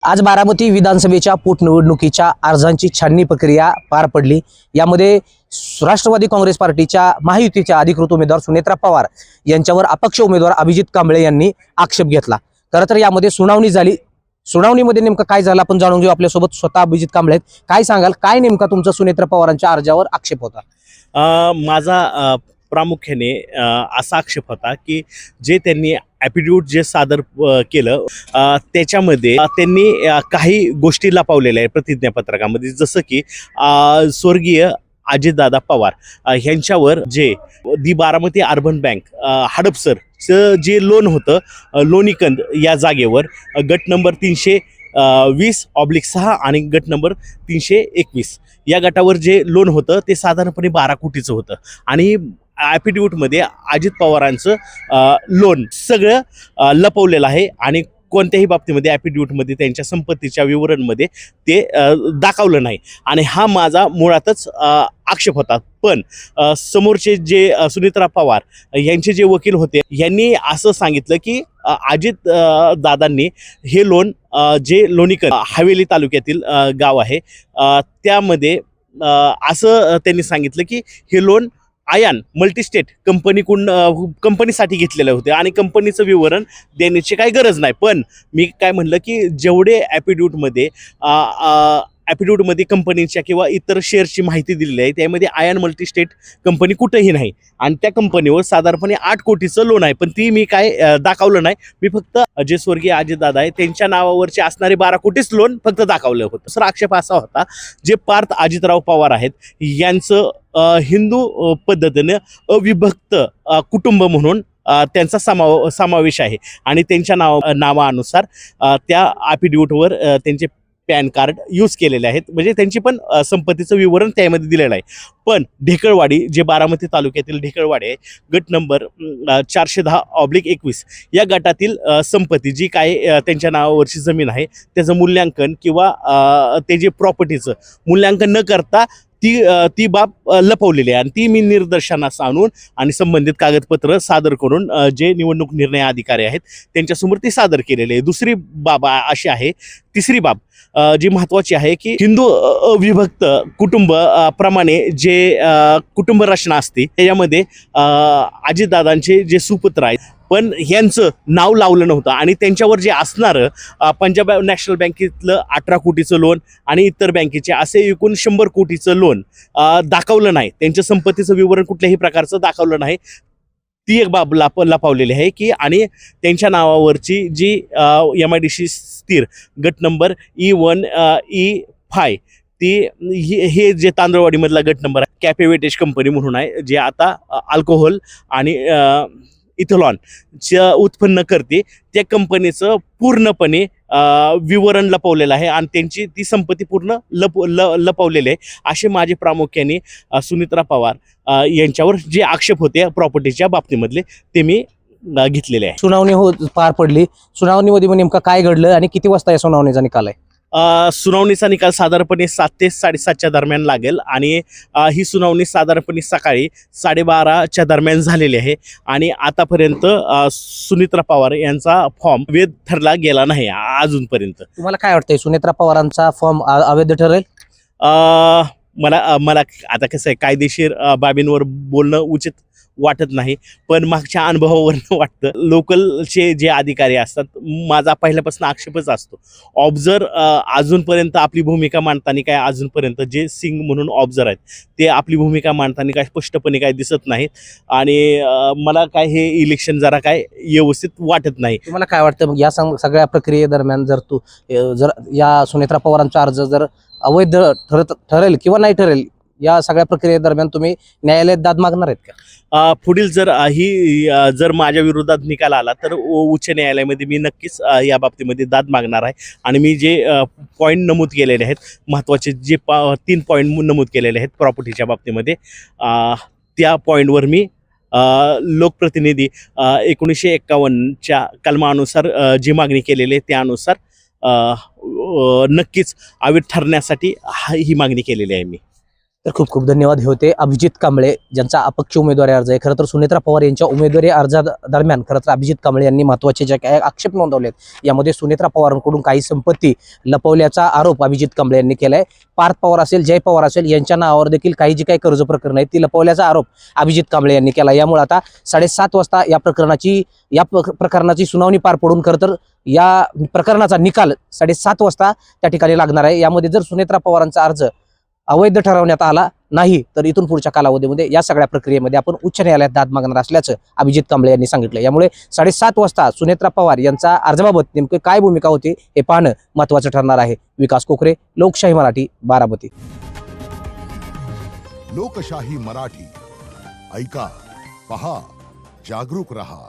आज बारामती विधानसभेच्या पोटनिवडणुकीच्या अर्जांची छाननी प्रक्रिया पार पडली। यामध्ये राष्ट्रवादी काँग्रेस पार्टीच्या महायुतीच्या अधिकृत उमेदवार सुनेत्रा पवार यांच्यावर अपक्ष उमेदवार अभिजित कांबळे यांनी आक्षेप घेतला। खरं तर यामध्ये सुनावणी झाली। सुनावणीमध्ये नेमकं काय झालं आपण जाणून घेऊ। आपल्यासोबत स्वतः अभिजित कांबळे आहेत। काय सांगाल, काय नेमका तुमचा सुनेत्रा पवारांच्या अर्जावर आक्षेप होता? माझा प्रामुख्याने असा आक्षेप होता की जे त्यांनी ॲफिडेव्हिट जे सादर केलं त्याच्यामध्ये त्यांनी काही गोष्टी लपवलेल्या आहेत प्रतिज्ञापत्रकामध्ये, जसं की स्वर्गीय अजितदादा पवार यांच्यावर जे दी बारामती अर्बन बँक हडपसर जे लोन होतं लोणीकंद या जागेवर गट नंबर 320/6 आणि गट नंबर 321 या गटावर जे लोन होतं ते साधारणपणे 12 कोटीचं होतं आणि ॲफिडेव्हिटमध्ये अजित पवारांचं लोन सगळं लपवलेलं आहे आणि कोणत्याही बाबतीमध्ये ॲफिडेव्हिटमध्ये त्यांच्या संपत्तीच्या विवरणमध्ये ते दाखवलं नाही आणि हा माझा मुळातच आक्षेप होता। पण समोरचे जे सुनेत्रा पवार यांचे जे वकील होते यांनी असं सांगितलं की अजित दादांनी हे लोन जे लोणीकंद हवेली तालुक्यातील गाव आहे त्यामध्ये असं त्यांनी सांगितलं की हे लोन आयान मल्टीस्टेट कंपनीसाठी घेतलेले होते आणि कंपनीचं विवरण देण्याची काही गरज नाही। पण मी काय म्हणलं की जेवढे ॲफिडेव्हिटमध्ये कंपनीच्या किंवा इतर शेअरची माहिती दिलेली आहे त्यामध्ये आयन मल्टीस्टेट कंपनी कुठेही नाही आणि त्या कंपनीवर साधारणपणे 8 कोटीचं लोन आहे, पण ती मी काय दाखवलं नाही। मी फक्त जे स्वर्गीय अजितदादा आहे त्यांच्या नावावरचे असणारे 12 कोटीच लोन फक्त दाखवलं होतं। दुसरा आक्षेप असा होता जे पार्थ अजितराव पवार आहेत यांचं हिंदू पद्धतीने अविभक्त कुटुंब म्हणून त्यांचा समावेश आहे आणि त्यांच्या नावानुसार त्या ॲफिडेव्हिटवर त्यांचे पॅन कार्ड यूज केलेले आहेत, म्हणजे त्यांची पण संपत्तीचं विवरण त्यामध्ये दिलेलं आहे। पण ढेकळवाडी जे बारामती तालुक्यातील ढेकळवाडी आहे गट नंबर 410/21 या गटातील संपत्ती जी काय त्यांच्या नावावरची जमीन आहे त्याचं मूल्यांकन किंवा ते जे प्रॉपर्टीचं मूल्यांकन न करता ती बाब लपवलेली आहे आणि ती मी निदर्शनास आणून आणि संबंधित कागदपत्र सादर करून जे निवडणूक निर्णय अधिकारी आहेत त्यांच्यासमोर ती सादर केलेली आहे। दुसरी बाब अशी आहे, तिसरी बाब जी महत्त्वाची आहे की हिंदू अविभक्त कुटुंब प्रमाणे जे कुटुंब रचना असते त्याच्यामध्ये अजितदादांचे जे सुपुत्र आहेत पण यांचं नाव लावलं नव्हतं आणि त्यांच्यावर जे असणारं पंजाब नॅशनल बँकेतलं 18 कोटीचं लोन आणि इतर बँकेचे असे एकूण 100 कोटीचं लोन दाखवलं नाही। त्यांच्या संपत्तीचं विवरण कुठल्याही प्रकारचं दाखवलं नाही। ती एक बाब लपवलेली आहे की आणि त्यांच्या नावावरची जी MIDC स्थिर गट नंबर E1 E5 हे जे तांदळवाडीमधला गट नंबर आहे कॅफे वेटेज कंपनी म्हणून आहे जे आता अल्कोहोल आणि इथेनॉलचं उत्पन्न करते, त्या कंपनीचं पूर्णपणे विवरण लपवलेलं आहे आणि त्यांची ती संपत्ती पूर्ण लपवलेली आहे। असे माझे प्रामुख्याने सुनेत्रा पवार यांच्यावर जे आक्षेप होते प्रॉपर्टीच्या बाबतीमधले ते मी घेतलेले आहे। सुनावणी पार पडली। सुनावणीमध्ये नेमकं काय घडलं आणि किती वाजता या सुनावणीचा निकाल आहे? सुनावणीचा निकाल साधारणपणे 7 ते 7:30च्या दरम्यान लागेल आणि ही सुनावणी साधारणपणे सकाळी 12:30च्या दरम्यान झालेली आहे आणि आतापर्यंत सुनेत्रा पवार यांचा फॉर्म वैध ठरला गेला नाही अजूनपर्यंत। तुम्हाला काय वाटतंय, सुनेत्रा पवारांचा फॉर्म अवैध ठरेल? मला आता कसं आहे, कायदेशीर बाबींवर बोलणं उचित वाटत नाही, पण मागच्या अनुभवावरनं वाटतं। लोकलचे जे अधिकारी असतात माझा पहिल्यापासून आक्षेपच असतो ऑब्झर्वर अजूनपर्यंत आपली भूमिका मांडताना काय अजूनपर्यंत जे सिंग म्हणून ऑब्झर्वर आहेत ते आपली भूमिका मांडताना काय स्पष्टपणे काय दिसत नाहीत आणि मला काय हे इलेक्शन जरा काय व्यवस्थित वाटत नाही। तुम्हाला काय वाटतं मग या सगळ्या प्रक्रियेदरम्यान जर या सुनेत्रा पवारांचा अर्ज जर अवैध ठरेल किंवा नाही ठरेल, या सगळ्या प्रक्रियेदरम्यान तुम्ही न्यायालयात दाद मागणार आहेत का? पुढील जर माझ्या विरोधात निकाल आला तर उच्च न्यायालयामध्ये मी नक्कीच या बाबतीमध्ये दाद मागणार आहे आणि मी जे पॉईंट नमूद केलेले आहेत महत्त्वाचे जे 3 पॉईंट नमूद केलेले आहेत प्रॉपर्टीच्या बाबतीमध्ये त्या पॉईंटवर मी लोकप्रतिनिधी 1951च्या कलमानुसार जी मागणी केलेली आहे त्यानुसार नक्कीच अवैध ठरण्यासाठी ही मागणी केलेली आहे मी। तर खूप खूप धन्यवाद. हे होते अभिजित कांबळे ज्यांचा अपक्ष उमेदवारी अर्ज आहे. खरं तर सुनेत्रा पवार यांच्या उमेदवारी अर्जादरम्यान खरं तर अभिजित कांबळे यांनी महत्त्वाचे जे काही आक्षेप नोंदवलेत यामध्ये सुनेत्रा पवारांकडून काही संपत्ती लपवल्याचा आरोप अभिजित कांबळे यांनी केलाय. पार्थ पवार असेल, जय पवार असेल यांच्या नावावर देखील काही जी काही कर्ज प्रकरण आहेत ती लपवल्याचा आरोप अभिजित कांबळे यांनी केला. यामुळे आता 7:30 वाजता या प्रकरणाची सुनावणी पार पडून खरं तर या प्रकरणाचा निकाल 7:30 वाजता त्या ठिकाणी लागणार आहे. यामध्ये जर सुनेत्रा पवारांचा अर्ज अवैध ठरवण्यात आला नाही तर इथून पुढच्या कालावधीमध्ये या सगळ्या प्रक्रियेमध्ये आपण उच्च न्यायालयात दाद मागणार असल्याचं अभिजित कांबळे यांनी सांगितलं. यामुळे 7:30 वाजता सुनेत्रा पवार यांचा अर्जाबाबत नेमकी काय भूमिका होती हे पाहणं महत्त्वाचं ठरणार आहे. विकास कोकरे, लोकशाही मराठी, बारामती. लोकशाही मराठी ऐका, पहा, जागरूक रहा.